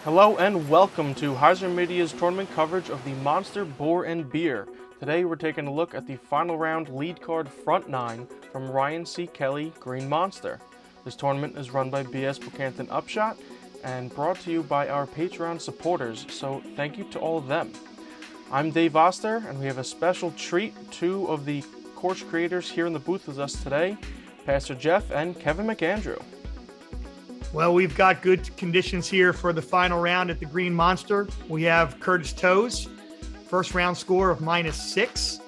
Hello and welcome to HyzerMedia's tournament coverage of the Monster, Boar, and Béer. Today we're taking a look at the final round lead card front 9 from Ryan C. Kelly, Green Monster. This tournament is run by BS Bochantin Upshot and brought to you by our Patreon supporters, so thank you to all of them. I'm Dave Oster, and we have a special treat. Two of the course creators here in the booth with us today, Pastor Jeff and Kevin McAndrew. Well, we've got good conditions here for the final round at the Green Monster. We have Curtis Toews, first round score of -6.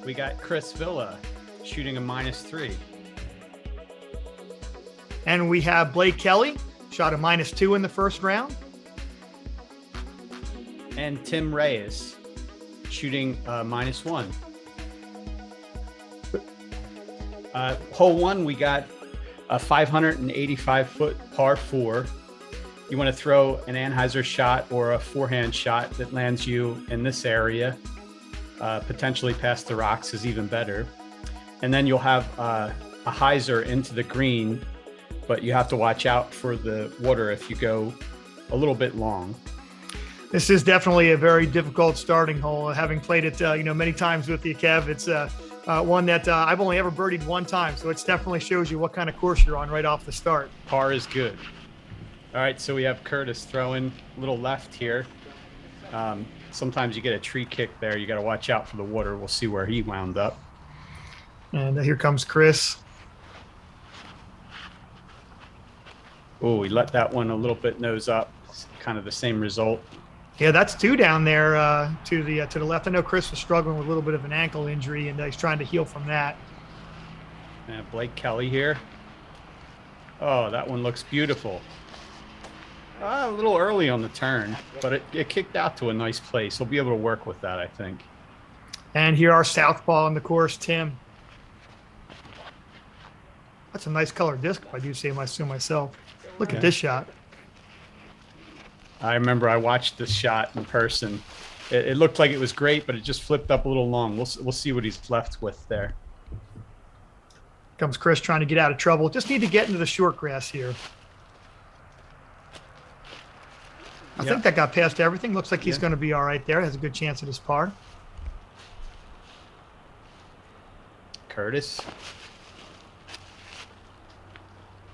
We got Chris Villa shooting a -3. And we have Blake Kelly, shot a -2 in the first round. And Tim Reyes shooting -1. Hole 1, we got a 585-foot par 4. You want to throw an Anheuser shot or a forehand shot that lands you in this area, potentially past the rocks is even better. And then you'll have a hyzer into the green, but you have to watch out for the water if you go a little bit long. This is definitely a very difficult starting hole. Having played it, many times with you, Kev, it's one that I've only ever birdied one time, so it definitely shows you what kind of course you're on right off the start. Par is good. All right, so we have Curtis throwing a little left here. Sometimes you get a tree kick there. You got to watch out for the water. We'll see where he wound up. And here comes Chris. Oh, we let that one a little bit nose up. It's kind of the same result. Yeah, that's 2 down there to the left. I know Chris was struggling with a little bit of an ankle injury, and he's trying to heal from that. And Blake Kelly here. Oh, that one looks beautiful. A little early on the turn, but it kicked out to a nice place. He'll be able to work with that, I think. And here our southpaw on the course, Tim. That's a nice colored disc, if I do say so myself. Look at this shot. I remember I watched this shot in person. It looked like it was great, but it just flipped up a little long. We'll see what he's left with there. Comes Chris trying to get out of trouble. Just need to get into the short grass here. I think that got past everything. Looks like he's going to be all right there. Has a good chance at his par. Curtis.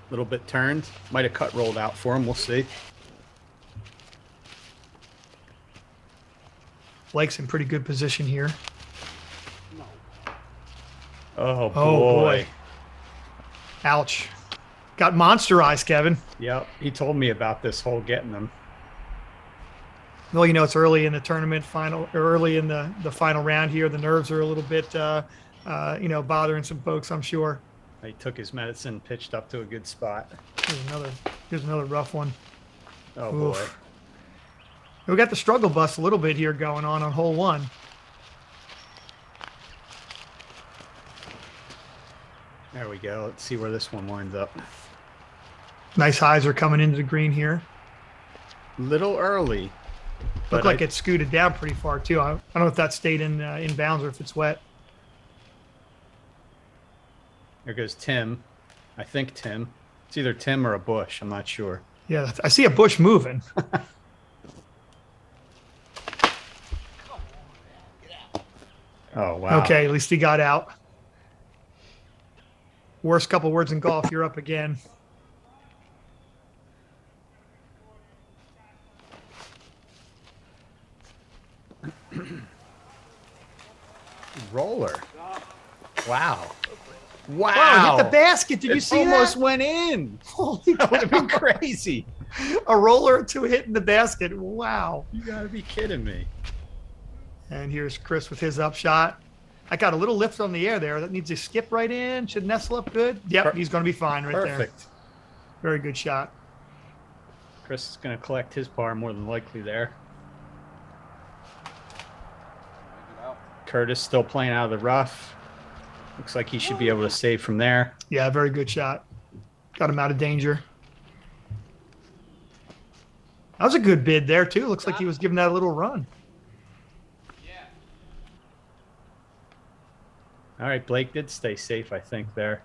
A little bit turned. Might have cut rolled out for him. We'll see. Blake's in pretty good position here. Oh, boy. Ouch. Got monster eyes, Kevin. Yep. He told me about this hole getting them. Well, it's early in the tournament early in the final round here. The nerves are a little bit, bothering some folks, I'm sure. He took his medicine, pitched up to a good spot. Here's another rough one. Oh, Oof. boy. We got the struggle bus a little bit here going on hole 1. There we go. Let's see where this one winds up. Nice hyzer coming into the green here. Little early. Looked like it scooted down pretty far too. I don't know if that stayed in bounds or if it's wet. There goes Tim. I think Tim. It's either Tim or a bush. I'm not sure. Yeah, I see a bush moving. Oh, wow. Okay, at least he got out. Worst couple words in golf, you're up again. Roller. Wow. Wow, hit the basket. Did you see that? Almost went in. Holy That would have been crazy. A roller or 2 hitting the basket. Wow. You got to be kidding me. And here's Chris with his upshot. I got a little lift on the air there. That needs to skip right in. Should nestle up good. Yep, he's going to be fine right there. Perfect. Very good shot. Chris is going to collect his par more than likely there. Curtis still playing out of the rough. Looks like he should be able to save from there. Yeah, very good shot. Got him out of danger. That was a good bid there, too. Looks like he was giving that a little run. All right, Blake did stay safe, I think, there.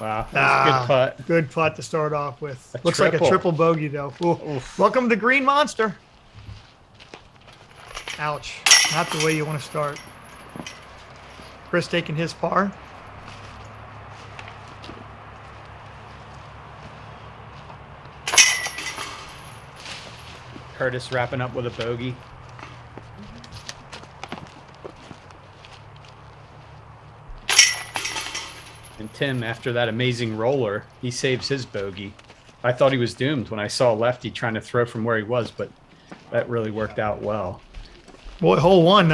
Wow, that was a good putt. Good putt to start off with. A Looks like a triple. triple bogey, though. Welcome to Green Monster. Ouch. Not the way you want to start. Chris taking his par. Curtis wrapping up with a bogey. And Tim, after that amazing roller, he saves his bogey. I thought he was doomed when I saw lefty trying to throw from where he was, but that really worked out well. Boy, hole one,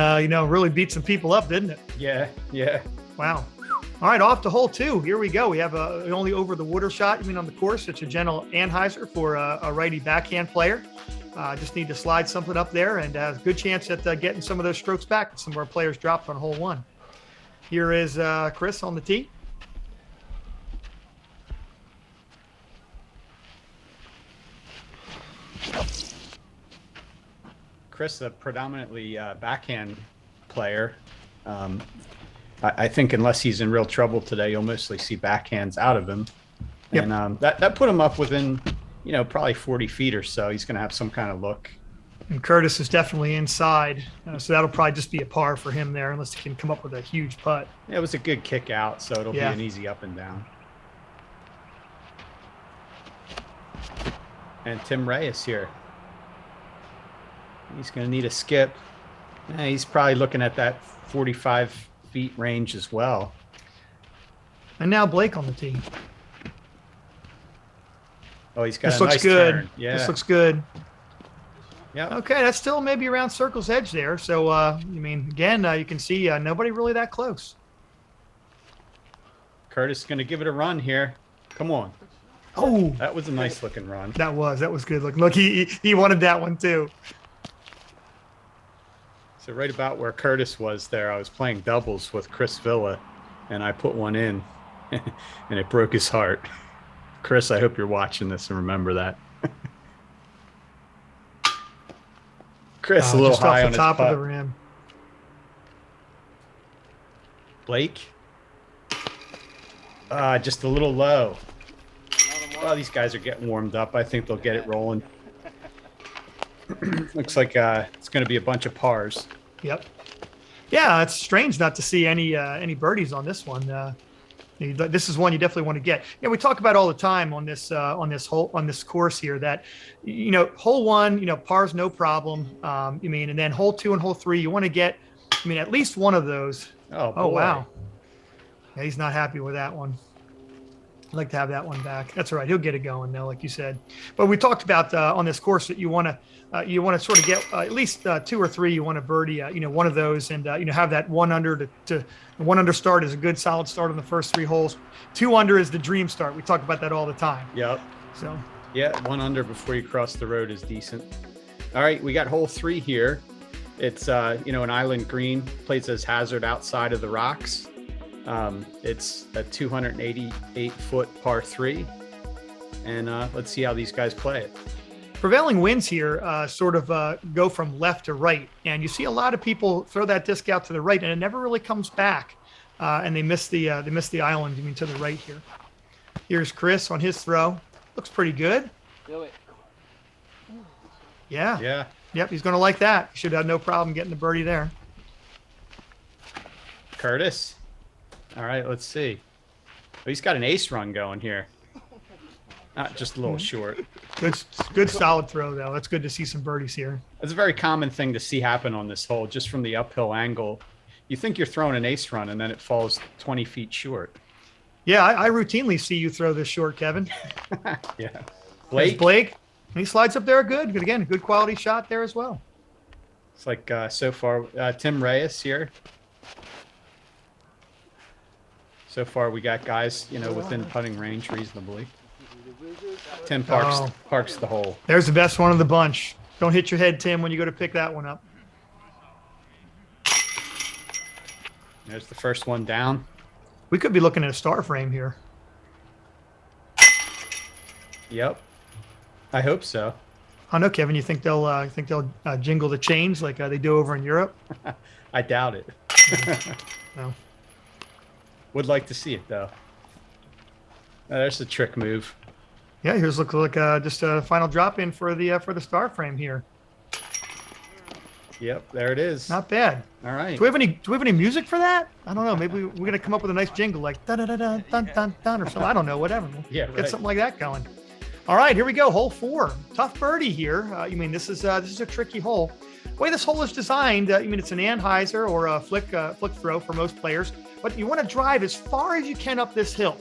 really beat some people up, didn't it? Yeah, yeah. Wow. All right, off to hole two. Here we go. We have only over the water shot, on the course. It's a gentle anhyzer for a righty backhand player. Just need to slide something up there and has a good chance at getting some of those strokes back that some of our players dropped on hole one. Here is Chris on the tee. Chris, a predominantly backhand player. I think unless he's in real trouble today, you'll mostly see backhands out of him. Yep. And that put him up within, probably 40 feet or so. He's going to have some kind of look. And Curtis is definitely inside, so that'll probably just be a par for him there, unless he can come up with a huge putt. Yeah, it was a good kick out, so it'll be an easy up and down. And Tim Reyes here. He's going to need a skip. Yeah, he's probably looking at that 45 feet range as well. And now Blake on the tee. Oh, he's got This a looks nice good. turn. Yeah. This looks good. Yeah. Okay, that's still maybe around circle's edge there. So, again, you can see nobody really that close. Curtis is going to give it a run here. Come on. Oh, That was a nice looking run. that was good looking. Look, he wanted that one too. So right about where Curtis was there, I was playing doubles with Chris Villa, and I put one in, and it broke his heart. Chris, I hope you're watching this and remember that. Chris, a little just high off on the his top of putt. the rim. Blake, just a little low. Well, these guys are getting warmed up. I think they'll get it rolling. Looks like it's going to be a bunch of pars. Yep. Yeah, it's strange not to see any birdies on this one. This is one you definitely want to get. We talk about all the time on this course here that hole one, par's no problem. And then hole two and hole three, you want to get at least one of those. Oh, Oh boy. wow. Yeah, he's not happy with that one. I'd like to have that one back. That's all right. He'll get it going now, like you said. But we talked about on this course that you want to sort of get at least two or three. You want to birdie, one of those, and have that 1 under to 1 under start is a good solid start on the first 3 holes. 2 under is the dream start. We talk about that all the time. Yep. So Yeah, 1 under before you cross the road is decent. All right, we got hole 3 here. It's an island green, plays as hazard outside of the rocks. It's a 288-foot par 3, and let's see how these guys play it. prevailing winds here sort of go from left to right, and you see a lot of people throw that disc out to the right, and it never really comes back, and they miss the island. To the right here. Here's Chris on his throw. Looks pretty good. Do it. Yeah. Yeah. Yep. He's going to like that. Should have no problem getting the birdie there. Curtis. All right, let's see. Oh, he's got an ace run going here. Not just a little short. Good solid throw though. That's good to see some birdies here. It's a very common thing to see happen on this hole, just from the uphill angle. You think you're throwing an ace run, and then it falls 20 feet short. Yeah, I routinely see you throw this short, Kevin. Yeah. There's Blake. He slides up there good. Good again. Good quality shot there as well. It's like so far, Tim Reyes here. So far, we got guys, within putting range reasonably. Tim parks the hole. There's the best one of the bunch. Don't hit your head, Tim, when you go to pick that one up. There's the first one down. We could be looking at a star frame here. Yep. I hope so. I know, Kevin. You think they'll jingle the chains like they do over in Europe? I doubt it. No. Would like to see it though. There's the trick move. Yeah, here's looks like just a final drop in for the star frame here. Yep, there it is. Not bad. All right. Do we have any music for that? I don't know. Maybe we're gonna come up with a nice jingle like dun dun dun dun dun dun, dun or something. I don't know. Whatever. Yeah, Get right. something like that going. All right, here we go. Hole 4. Tough birdie here. This is a tricky hole. The way this hole is designed, it's an Anheuser or a flick throw for most players, but you want to drive as far as you can up this hill.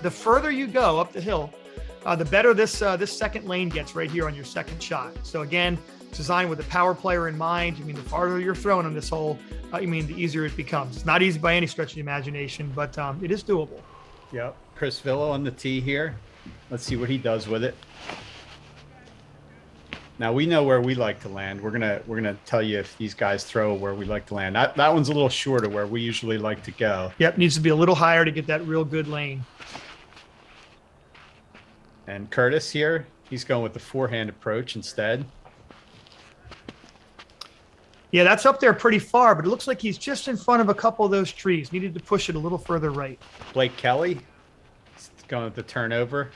The further you go up the hill, the better this second lane gets right here on your second shot. So again, it's designed with the power player in mind. The farther you're throwing on this hole, the easier it becomes. It's not easy by any stretch of the imagination, but it is doable. Yep. Chris Villa on the tee here. Let's see what he does with it. Now we know where we like to land. We're gonna tell you if these guys throw where we like to land. That one's a little shorter where we usually like to go. Yep, needs to be a little higher to get that real good lane. And Curtis here, he's going with the forehand approach instead. Yeah, that's up there pretty far, but it looks like he's just in front of a couple of those trees. Needed to push it a little further right. Blake Kelly, he's going with the turnover.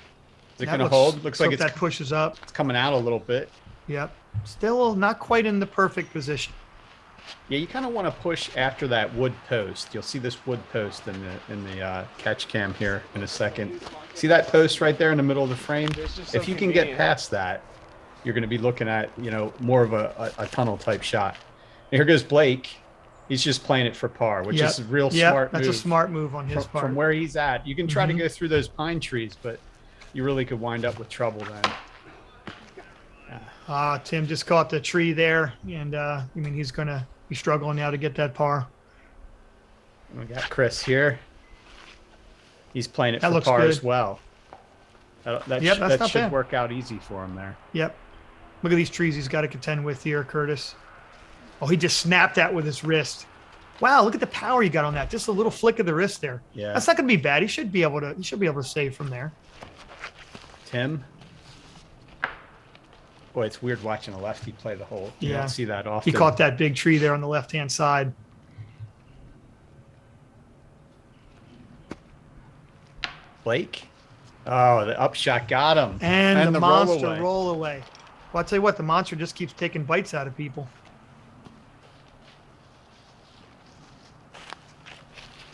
Is it That going to hold? Looks like that pushes up. it's coming out a little bit. Yep. Still not quite in the perfect position. Yeah, you kind of want to push after that wood post. You'll see this wood post in the catch cam here in a second. See that post right there in the middle of the frame? If you can get past that, you're going to be looking at more of a tunnel type shot. And here goes Blake. He's just playing it for par, which is a real smart move. That's a smart move on his part. From where he's at, you can try to go through those pine trees, but you really could wind up with trouble then. Tim just caught the tree there, and he's going to be struggling now to get that par. We got Chris here. He's playing it That for looks par good. as well. That not should bad. work out easy for him there. Yep. Look at these trees he's got to contend with here, Curtis. Oh, he just snapped that with his wrist. Wow, look at the power you got on that. Just a little flick of the wrist there. Yeah. That's not going to be bad. He should be able to save from there. Tim. Boy, it's weird watching a lefty play the hole. You Yeah. don't see that often. He caught that big tree there on the left-hand side. Blake. Oh, the upshot got him. And the monster roll away. roll away. Well, I'll tell you what, the monster just keeps taking bites out of people.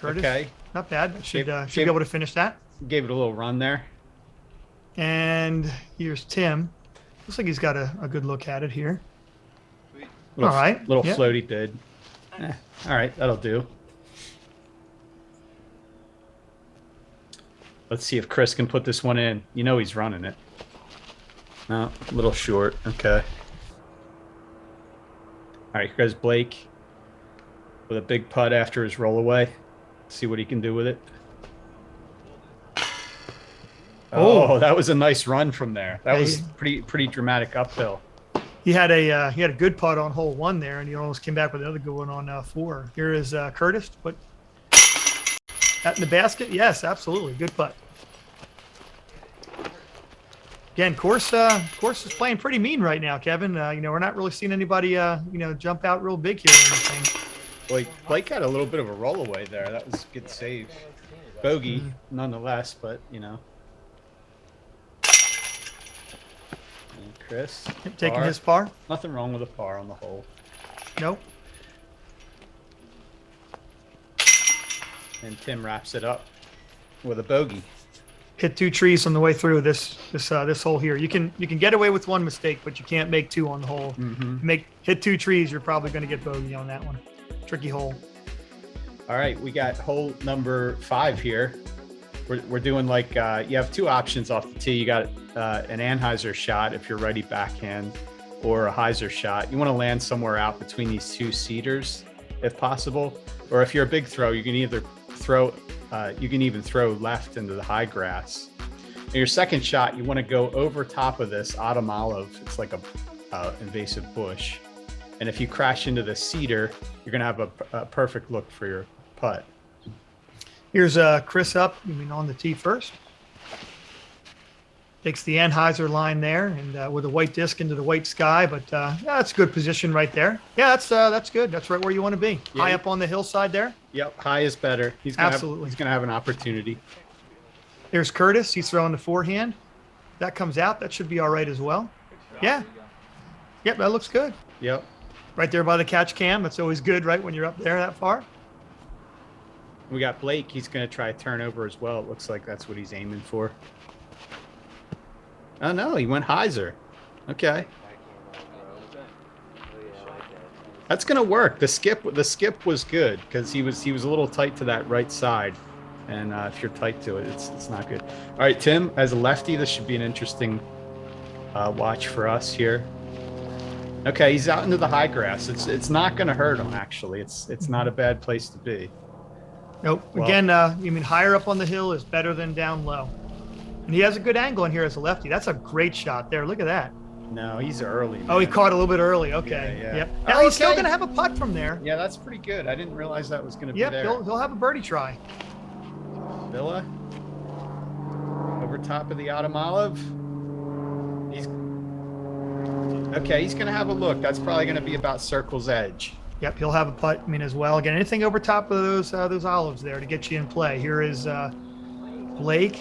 Curtis, Okay. not bad. Should Gave- be able to finish that. Gave it a little run there. And here's Tim. Looks like he's got a good look at it here. Little, All right. Little Yep. floaty bid. All right, that'll do. Let's see if Chris can put this one in. You know he's running it. No, a little short. Okay. All right, here goes Blake with a big putt after his roll away. See what he can do with it. Oh, that was a nice run from there. That was pretty dramatic uphill. He had a good putt on hole 1 there, and he almost came back with another good one on 4. Here is Curtis. Put that in the basket. Yes, absolutely. Good putt. Again, course is playing pretty mean right now, Kevin. We're not really seeing anybody jump out real big here or anything. Blake had a little bit of a roll away there. That was a good save. Bogey, nonetheless, but And Chris. Taking par. his par. Nothing wrong with a par on the hole. Nope. And Tim wraps it up with a bogey. Hit 2 trees on the way through this hole here. You can get away with 1 mistake, but you can't make 2 on the hole. Hit 2 trees, you're probably going to get bogey on that one. Tricky hole. All right, we got hole number 5 here. We're doing like you have 2 options off the tee. You got an Anheuser shot if you're ready backhand, or a Hyzer shot. You want to land somewhere out between these 2 cedars, if possible. Or if you're a big throw, you can either throw. You can even throw left into the high grass. And your second shot, you want to go over top of this autumn olive. It's like a invasive bush. And if you crash into the cedar, you're going to have a perfect look for your putt. Here's Chris up. On the tee first. Takes the Anheuser line there, and with a white disc into the white sky. But that's a good position right there. Yeah, that's good. That's right where you want to be. Yeah. High up on the hillside there. Yep, high is better. He's gonna Absolutely. He's going to have an opportunity. Here's Curtis. He's throwing the forehand. That comes out. That should be all right as well. Yeah. Yep, that looks good. Yep. Right there by the catch cam. That's always good, right, when you're up there that far. We got Blake. He's going to try a turnover as well. It looks like that's what he's aiming for. Oh, no, he went hyzer. Okay. That's going to work. The skip was good because he was a little tight to that right side. And if you're tight to it, it's not good. All right, Tim, as a lefty, this should be an interesting watch for us here. Okay, he's out into the high grass. It's not going to hurt him, actually. It's not a bad place to be. Nope. Well, again, you mean higher up on the hill is better than down low. And he has a good angle in here as a lefty. That's a great shot there. Look at that. No, he's early. Oh, he man. caught a little bit early. Okay. Yeah. Yep. Oh, Now he's still okay. going to have a putt from there. Yeah, that's pretty good. I didn't realize that was going to be Yep, there. he'll have a birdie try. Villa over top of the autumn olive. He's okay. He's going to have a look. That's probably going to be about circle's edge. Yep, he'll have a putt. I mean, as well. Again, anything over top of those olives there to get you in play. Here is Blake.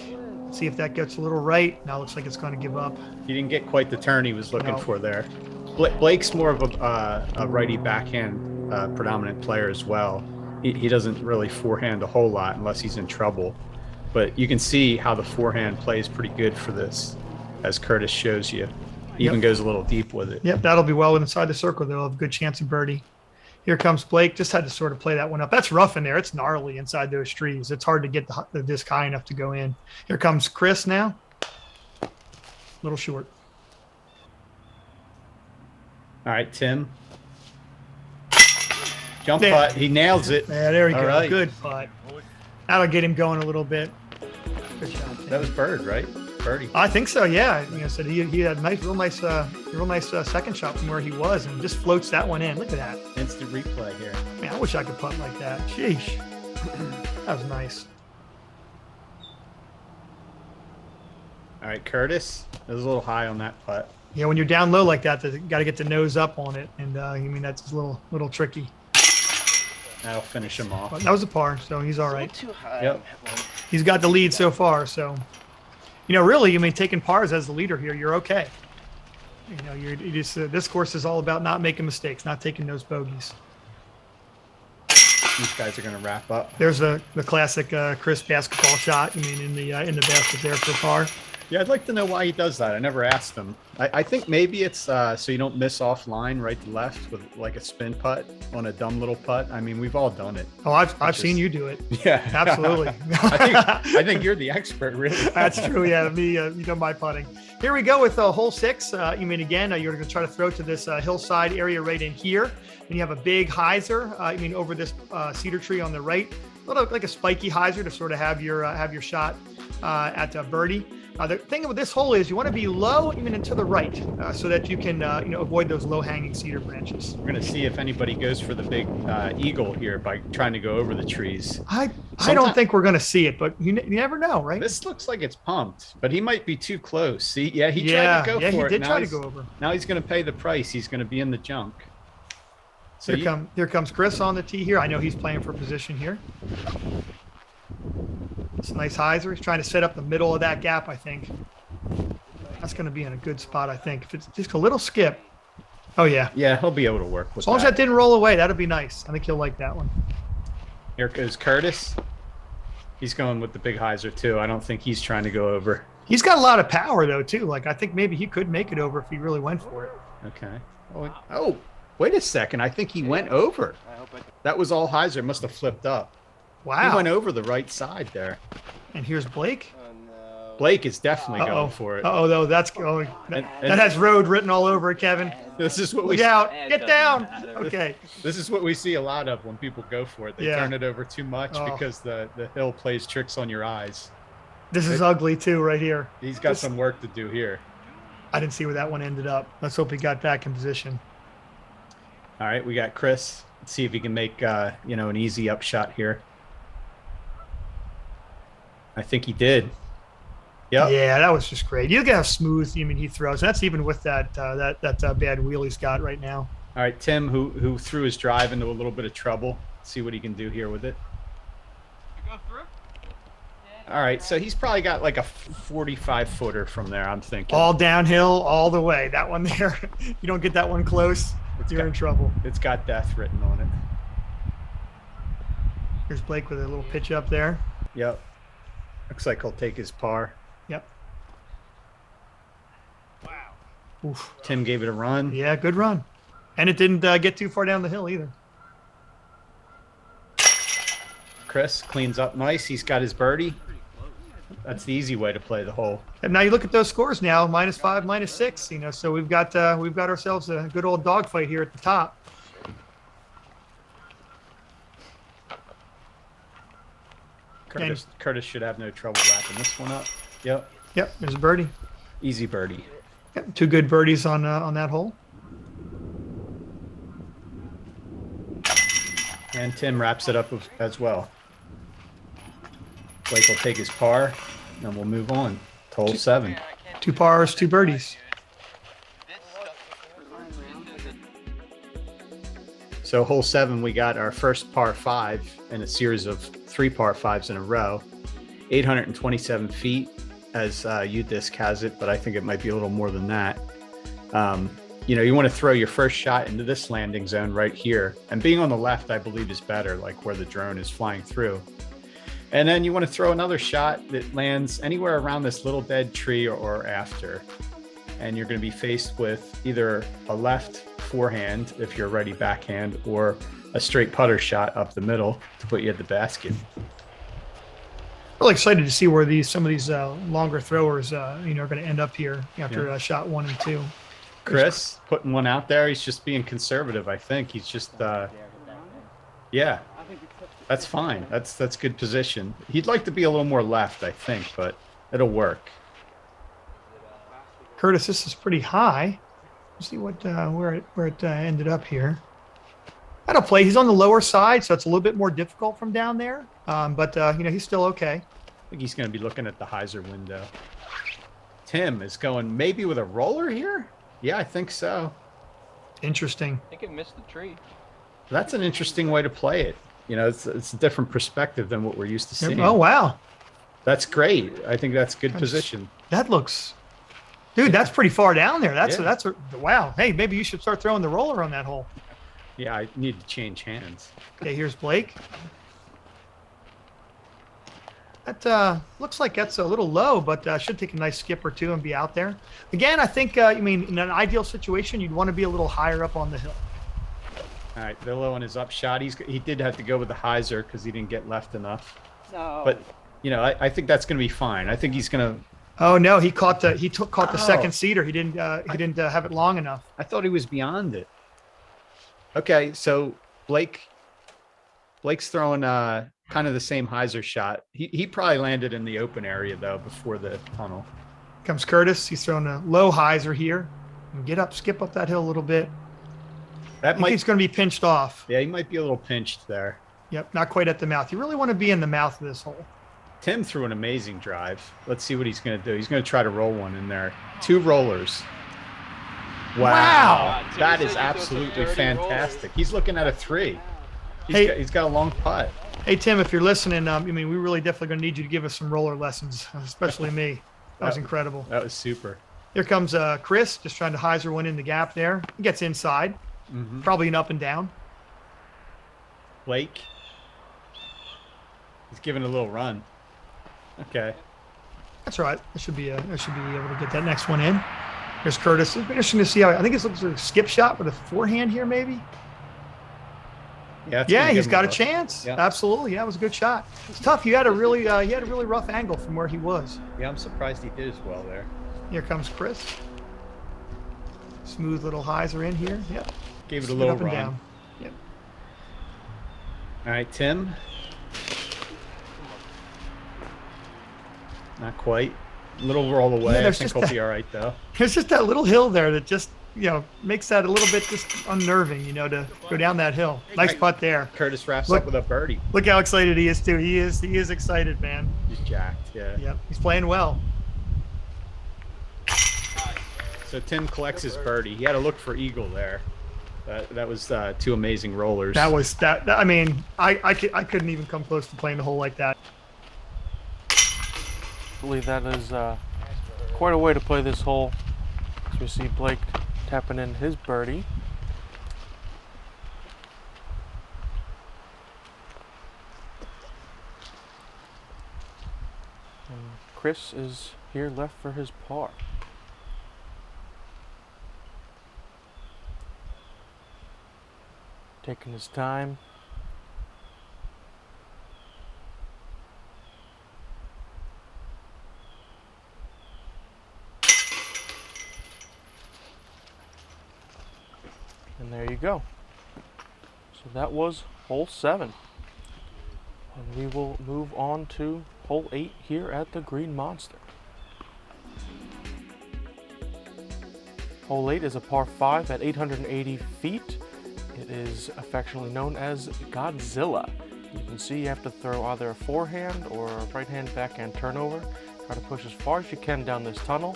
See if that gets a little right. Now looks like it's going to give up. He didn't get quite the turn he was looking No. for there. Blake's more of a righty backhand predominant player as well. He doesn't really forehand a whole lot unless he's in trouble. But you can see how the forehand plays pretty good for this, as Curtis shows you. He even goes a little deep with it. Yep, that'll be well inside the circle. They'll have a good chance of birdie. Here comes Blake. Just had to sort of play that one up. That's rough in there. It's gnarly inside those trees. It's hard to get the disc high enough to go in. Here comes Chris now. A little short. All right, Tim. Jump There. putt. He nails it. Yeah, there we All go. right. Good putt. That'll get him going a little bit. Good shot, Tim. That was Bird, right? Birdie. I think so. Yeah. You know, so he had a real nice second shot from where he was, and just floats that one in. Look at that. Instant replay here. Man, I wish I could putt like that. Sheesh. That was nice. All right, Curtis. That was a little high on that putt. Yeah, when you're down low like that, you got to get the nose up on it, and I mean that's a little tricky. That'll finish him off. But that was a par, so he's all right. Too high. Yep. He's got the lead so far, so really, I mean, taking pars as the leader here, you're okay. You just this course is all about not making mistakes, not taking those bogeys. These guys are going to wrap up. There's the classic Chris basketball shot. I mean, in the basket there for par. Yeah, I'd like to know why he does that. I never asked him. I think maybe it's so you don't miss offline right to left with like a spin putt on a dumb little putt. I mean, we've all done it. Oh, I've seen you do it. Yeah, Absolutely. I think you're the expert, really. That's true. Yeah, me, my putting. Here we go with hole 6. You mean again, you're going to try to throw to this hillside area right in here, and you have a big hyzer. Over this cedar tree on the right, a little like a spiky hyzer to sort of have your shot at birdie. The thing with this hole is you want to be low, even to the right, so that you can avoid those low-hanging cedar branches. We're going to see if anybody goes for the big eagle here by trying to go over the trees. I don't think we're going to see it, but you never know, right? This looks like it's pumped, but he might be too close. See, yeah, he tried to go for it. Yeah, he did Now try to he's- go over. Now he's going to pay the price. He's going to be in the junk. So Here comes Chris on the tee here. I know he's playing for position here. It's a nice hyzer. He's trying to set up the middle of that gap, I think. That's going to be in a good spot, I think. If it's just a little skip. Oh, yeah. Yeah, he'll be able to work with As long as that didn't roll away, that'd be nice. I think he'll like that one. Here goes Curtis. He's going with the big hyzer, too. I don't think he's trying to go over. He's got a lot of power, though, too. Like, I think maybe he could make it over if he really went for it. Okay. Oh, wait a second. I think he went over. That was all hyzer. Must have flipped up. Wow. He went over the right side there. And here's Blake. Blake is definitely going for it. Uh-oh, though. That's going. And That has road written all over it, Kevin. this is what we Look out. Get down. Okay. This is what we see a lot of when people go for it. They Yeah. turn it over too much Oh. because the hill plays tricks on your eyes. This is ugly, too, right here. He's got some work to do here. I didn't see where that one ended up. Let's hope he got back in position. All right, we got Chris. Let's see if he can make an easy upshot here. I think he did. Yep. Yeah, that was just great. You look at how smooth he throws. And that's even with that bad wheel he's got right now. All right, Tim, who threw his drive into a little bit of trouble. Let's see what he can do here with it. Go through? All right, so he's probably got like a 45 footer from there, I'm thinking. All downhill, all the way. That one there, you don't get that one close, you're in trouble. It's got death written on it. Here's Blake with a little pitch up there. Yep. Looks like he'll take his par. Yep. Wow. Oof. Tim gave it a run. Yeah, good run. And it didn't get too far down the hill either. Chris cleans up nice. He's got his birdie. That's the easy way to play the hole. And now you look at those scores now, -5, -6, you know, so we've got ourselves a good old dogfight here at the top. Curtis should have no trouble wrapping this one up. Yep. Yep, there's a birdie. Easy birdie. Yep, 2 good birdies on that hole. And Tim wraps it up as well. Blake will take his par, and we'll move on to hole 7. 2 pars, 2 birdies. So hole 7, we got our first par 5 in a series of 3 par 5s in a row. 827 feet, as UDisc has it, but I think it might be a little more than that. You know, you want to throw your first shot into this landing zone right here. And being on the left, I believe, is better, like where the drone is flying through. And then you want to throw another shot that lands anywhere around this little dead tree or after. And you're going to be faced with either a left forehand, if you're ready backhand, or a straight putter shot up the middle to put you at the basket. Really excited to see where some of these longer throwers, you know, are going to end up here after shot 1 and 2. Chris putting one out there. He's just being conservative, I think. He's just, yeah, that's fine. That's good position. He'd like to be a little more left, I think, but it'll work. Curtis, this is pretty high. Let's see what where it ended up here. That'll play. He's on the lower side, so it's a little bit more difficult from down there. But you know, he's still okay. I think he's going to be looking at the hyzer window. Tim is going maybe with a roller here. Yeah, I think so. Interesting. I think it missed the tree. That's an interesting way to play it. You know, it's a different perspective than what we're used to seeing. Oh, wow. That's great. I think that's good position. That looks, dude, that's pretty far down there. That's wow. Hey, maybe you should start throwing the roller on that hole. Yeah, I need to change hands. Okay, here's Blake. That looks like that's a little low, but should take a nice skip or 2 and be out there. Again, I think, I mean, in an ideal situation, you'd want to be a little higher up on the hill. All right, Villo on his upshot. He did have to go with the hyzer because he didn't get left enough. No. But, you know, I think that's going to be fine. I think he's going to. Oh no, he caught the second seater. He didn't have it long enough. I thought he was beyond it. Okay, so Blake's throwing kind of the same hyzer shot. He probably landed in the open area though before the tunnel. Comes Curtis. He's throwing a low hyzer here. And skip up that hill a little bit. He's going to be pinched off. Yeah, he might be a little pinched there. Yep, not quite at the mouth. You really want to be in the mouth of this hole. Tim threw an amazing drive. Let's see what he's going to do. He's going to try to roll one in there. 2 rollers. Wow. That is absolutely fantastic. He's looking at a 3. He's got a long putt. Hey, Tim, if you're listening, I mean, we really definitely going to need you to give us some roller lessons, especially me. That was incredible. That was super. Here comes Chris, just trying to hyzer one in the gap there. He gets inside. Mm-hmm. Probably an up and down. Blake. He's giving a little run. Okay. That's all right. I should be able to get that next one in. There's Curtis. It's interesting to see how I think it looks like a skip shot with a forehand here, maybe. Yeah, he's got a chance. Yeah. Absolutely. Yeah, it was a good shot. It's tough. He had a really rough angle from where he was. Yeah, I'm surprised he did as well there. Here comes Chris. Smooth little hyzer in here. Yep. Gave it a little up and run. Down. Yep. All right, Tim. Not quite. A little roll away. Yeah, I think he'll be all right, though. There's just that little hill there that just, you know, makes that a little bit just unnerving, you know, to go down that hill. Nice putt there. Curtis wraps up with a birdie. Look how excited he is, too. He is excited, man. He's jacked, yeah. Yep, he's playing well. So Tim collects his birdie. He had to look for eagle there. That was 2 amazing rollers. That was that. I mean, I couldn't even come close to playing the hole like that. Hopefully that is quite a way to play this hole. As we see Blake tapping in his birdie. And Chris is here left for his par. Taking his time. And there you go. So that was hole 7. And we will move on to hole 8 here at the Green Monster. Hole 8 is a par 5 at 880 feet. It is affectionately known as Godzilla. You can see you have to throw either a forehand or a right-hand backhand turnover. Try to push as far as you can down this tunnel.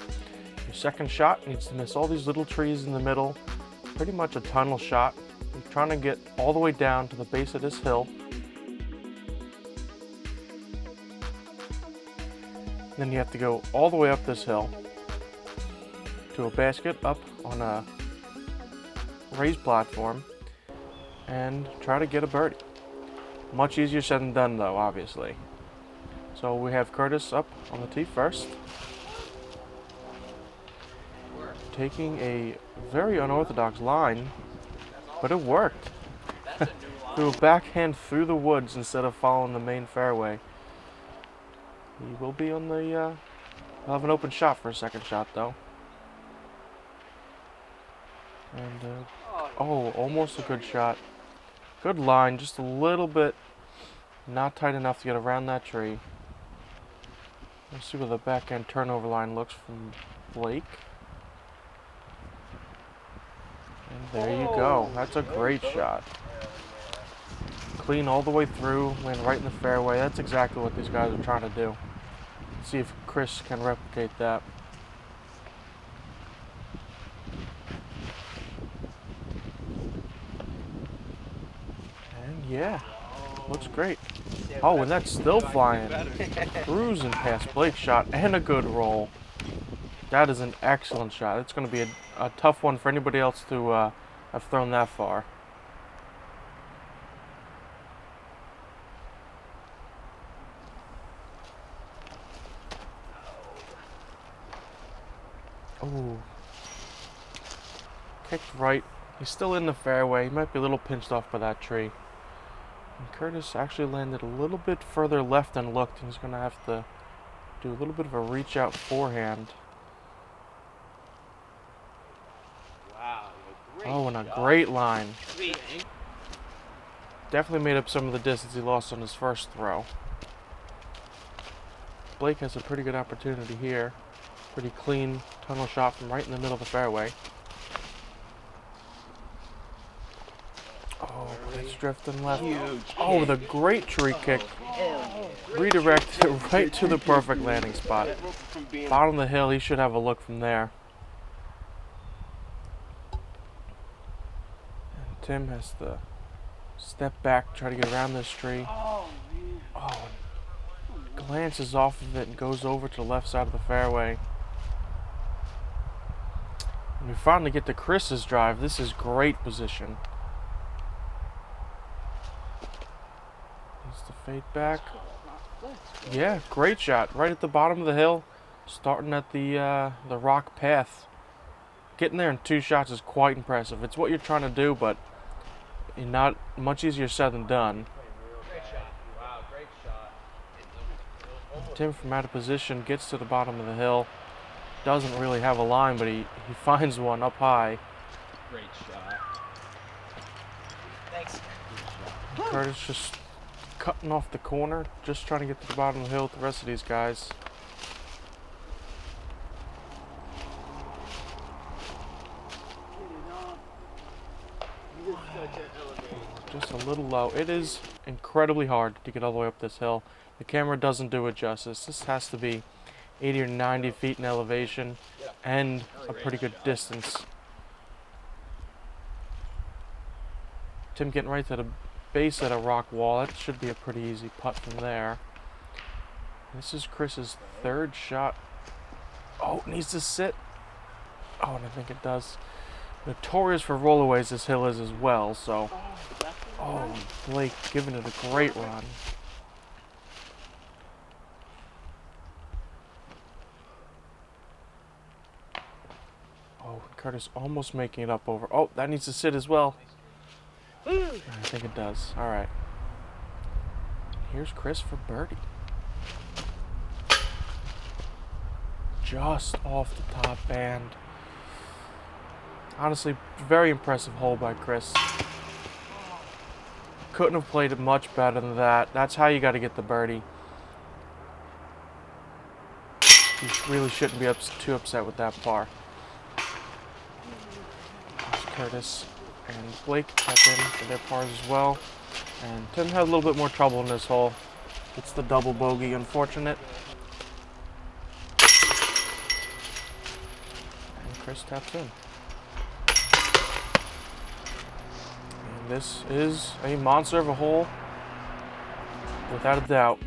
Your second shot needs to miss all these little trees in the middle. Pretty much a tunnel shot. You're trying to get all the way down to the base of this hill. Then you have to go all the way up this hill to a basket up on a raised platform and try to get a birdie. Much easier said than done though, obviously. So we have Curtis up on the tee first. Taking a very unorthodox line, but it worked. Threw a backhand through the woods instead of following the main fairway. He will be on the, he'll have an open shot for a second shot though. And, oh, almost a good shot. Good line, just a little bit not tight enough to get around that tree. Let's see where the backhand turnover line looks from Blake. And there you go. That's a great shot. Clean all the way through, land right in the fairway. That's exactly what these guys are trying to do. Let's see if Chris can replicate that. And yeah, looks great. Oh, and that's still flying. Cruising past Blake's shot and a good roll. That is an excellent shot. It's going to be a tough one for anybody else to have thrown that far. Oh. Kicked right. He's still in the fairway. He might be a little pinched off by that tree. And Curtis actually landed a little bit further left than looked. He's going to have to do a little bit of a reach out forehand. Oh, and a great line. Definitely made up some of the distance he lost on his first throw. Blake has a pretty good opportunity here. Pretty clean tunnel shot from right in the middle of the fairway. Oh, it's drifting left. Oh, with a great tree kick. Redirected it right to the perfect landing spot. Bottom of the hill, he should have a look from there. Tim has to step back, try to get around this tree. Oh, glances off of it and goes over to the left side of the fairway. And we finally get to Chris's drive. This is great position. Needs to fade back. Yeah, great shot. Right at the bottom of the hill, starting at the rock path. Getting there in 2 shots is quite impressive. It's what you're trying to do, but not much easier said than done. Great shot. Wow, great shot. Tim from out of position gets to the bottom of the hill. Doesn't really have a line, but he finds one up high. Great shot. Thanks. Curtis just cutting off the corner, just trying to get to the bottom of the hill with the rest of these guys. Just a little low. It is incredibly hard to get all the way up this hill. The camera doesn't do it justice. This has to be 80 or 90 feet in elevation and a pretty good distance. Tim getting right to the base of a rock wall. That should be a pretty easy putt from there. This is Chris's third shot. Oh, it needs to sit. Oh, and I think it does. Notorious for rollaways, this hill is as well, so. Oh, Blake giving it a great run. Oh, Curtis almost making it up over. Oh, that needs to sit as well. I think it does. All right. Here's Chris for birdie. Just off the top band. Honestly, very impressive hole by Chris. Couldn't have played it much better than that. That's how you got to get the birdie. You really shouldn't be too upset with that par. There's Curtis and Blake tap in for their pars as well. And Tim had a little bit more trouble in this hole. It's the double bogey, unfortunate. And Chris taps in. And this is a monster of a hole, without a doubt.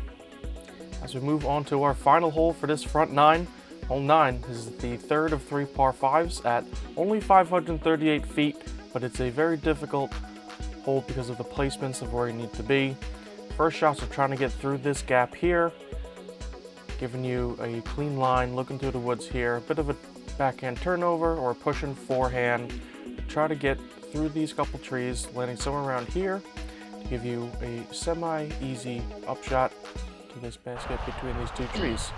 As we move on to our final hole for this front nine, hole 9 is the third of 3 par 5s at only 538 feet, but it's a very difficult hole because of the placements of where you need to be. First shots are trying to get through this gap here, giving you a clean line, looking through the woods here, a bit of a backhand turnover or pushing forehand. Try to get through these couple trees, landing somewhere around here to give you a semi-easy upshot to this basket between these two trees.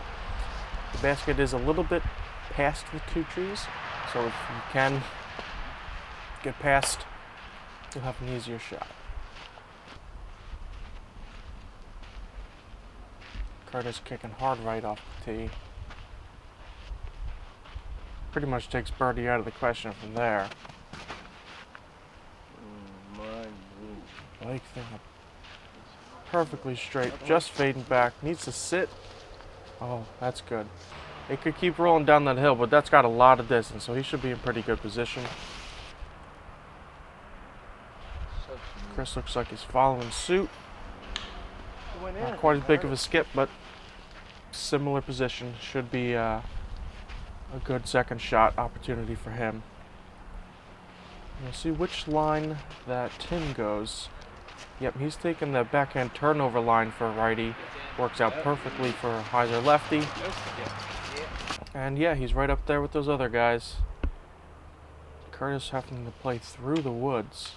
The basket is a little bit past the two trees, so if you can get past, you'll have an easier shot. Curtis kicking hard right off the tee. Pretty much takes birdie out of the question from there. Blake thing up perfectly straight, just fading back. Needs to sit. Oh, that's good. It could keep rolling down that hill, but that's got a lot of distance, so he should be in pretty good position. Chris looks like he's following suit. Not quite as big of a skip, but similar position. Should be a good second shot opportunity for him. We'll see which line that Tim goes. Yep, he's taking the backhand turnover line for a righty. Works out perfectly for a Hyzer lefty. And yeah, he's right up there with those other guys. Curtis having to play through the woods.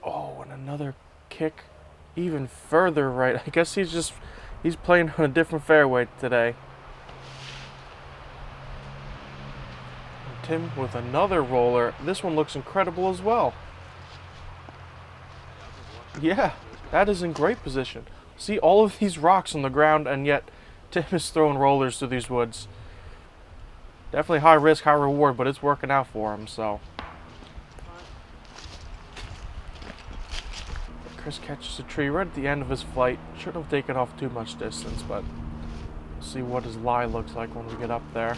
Oh, and another kick even further right. I guess he's playing on a different fairway today. And Tim with another roller. This one looks incredible as well. Yeah, that is in great position. See all of these rocks on the ground, and yet Tim is throwing rollers through these woods. Definitely high risk, high reward, but it's working out for him, so. Chris catches a tree right at the end of his flight. Shouldn't have taken off too much distance, but we'll see what his lie looks like when we get up there.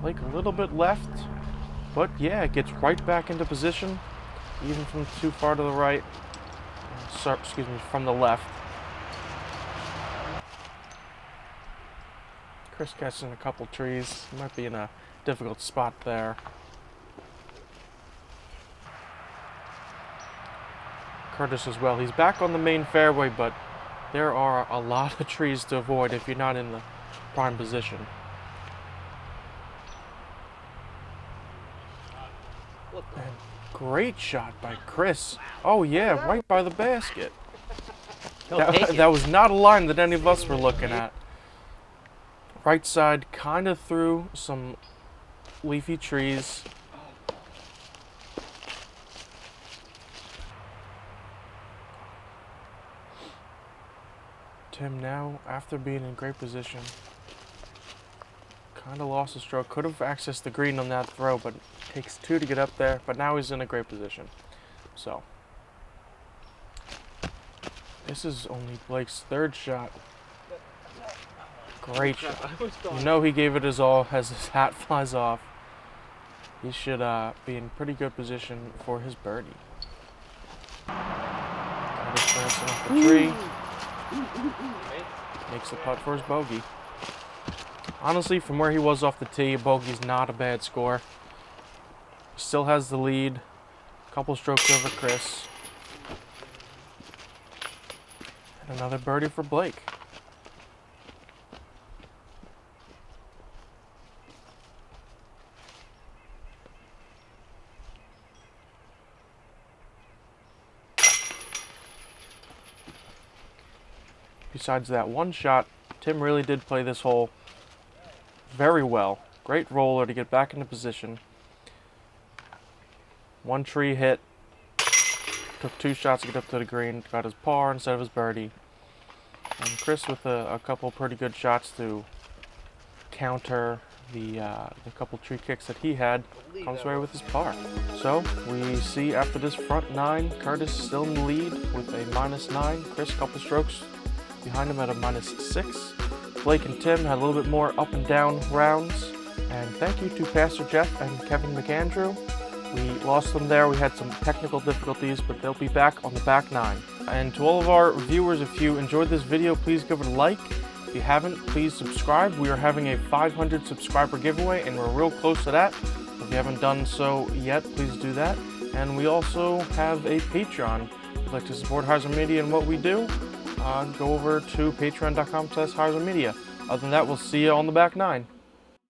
Blake a little bit left, but yeah, it gets right back into position, even from too far to the right. Excuse me, from the left. Chris catching a couple trees. Might be in a difficult spot there. Curtis as well. He's back on the main fairway, but there are a lot of trees to avoid if you're not in the prime position. And great shot by Chris. Oh yeah, right by the basket. That was not a line that any of us were looking at. Right side, kind of through some leafy trees. Tim now, after being in great position, kind of lost a stroke. Could have accessed the green on that throw, but it takes 2 to get up there. But now he's in a great position. So, this is only Blake's third shot. Great shot. You know he gave it his all as his hat flies off. He should be in pretty good position for his birdie. Curtis Branson off the tree. Makes the putt for his bogey. Honestly, from where he was off the tee, a bogey's not a bad score. Still has the lead. A couple strokes over Chris. And another birdie for Blake. Besides that one shot, Tim really did play this hole very well. Great roller to get back into position. One tree hit. Took 2 shots to get up to the green. Got his par instead of his birdie. And Chris with a couple pretty good shots to counter the couple tree kicks that he had, comes away with his par. So we see after this front 9, Curtis still in the lead with a -9. Chris a couple strokes behind him at a -6. Blake and Tim had a little bit more up and down rounds. And thank you to Pastor Jeff and Kevin McAndrew. We lost them there. We had some technical difficulties, but they'll be back on the back 9. And to all of our viewers, if you enjoyed this video, please give it a like. If you haven't, please subscribe. We are having a 500 subscriber giveaway, and we're real close to that. If you haven't done so yet, please do that. And we also have a Patreon. If you'd like to support HyzerMedia and what we do, go over to patreon.com/HyzerMedia. Other than that, we'll see you on the back 9.